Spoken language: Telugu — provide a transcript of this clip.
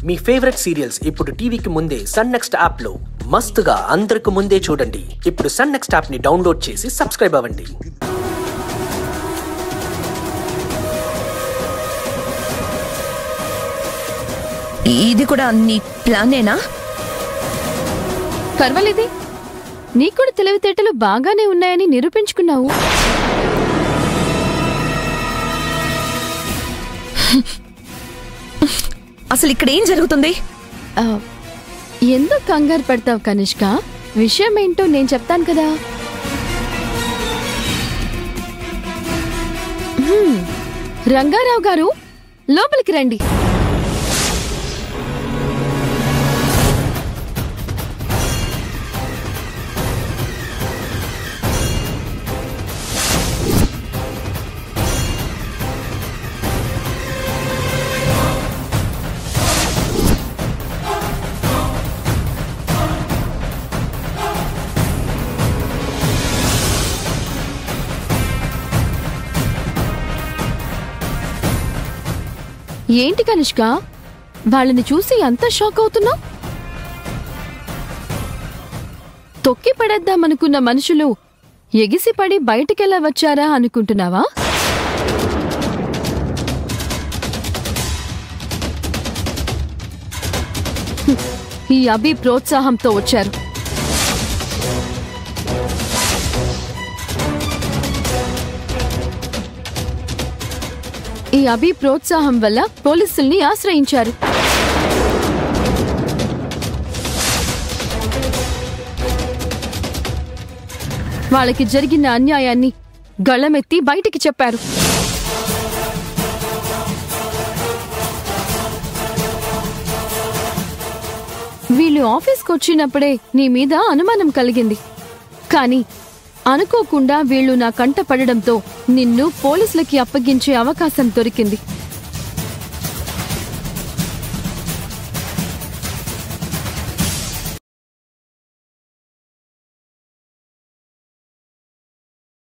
మీ ఫేవరెట్ సీరియల్స్ ఇప్పుడు టీవీకి ముందే సన్ నెక్స్ట్ యాప్ లో మస్తుగా అందరికి ముందే చూడండి. ఇప్పుడు సన్ నెక్స్ట్ యాప్ ని డౌన్లోడ్ చేసి సబ్స్క్రైబ్ అవ్వండి. ఇది కూడా నీ ప్లానేనా? పర్వాలేదే, నీకు కూడా తెలివితేటలు బాగానే ఉన్నాయని నిరూపించుకున్నావు. అసలు ఇక్కడ ఏం జరుగుతుంది? ఎందుకు కంగారు పడతావు కనిష్క? విషయం ఏంటో నేను చెప్తాను కదా. రంగారావు గారు, లోపలికి రండి. ఏంటి కనిష్క, వాళ్ళని చూసి అంత షాక్ అవుతున్నావు? తొక్కి పడేద్దామనుకున్న మనుషులు ఎగిసిపడి బయటికెలా వచ్చారా అనుకుంటున్నావా? ఈ అభి ప్రోత్సాహంతో వచ్చారు. ఈ అభి ప్రోత్సాహం వల్ల పోలీసుల్ని ఆశ్రయించారు. వాళ్ళకి జరిగిన అన్యాయాన్ని గళమెత్తి బయటికి చెప్పారు. వీళ్ళు ఆఫీస్కి వచ్చినప్పుడే నీ మీద అనుమానం కలిగింది. కానీ అనుకోకుండా వీళ్ళు నా కంట పడడంతో నిన్ను పోలీసులకి అప్పగించే అవకాశం దొరికింది.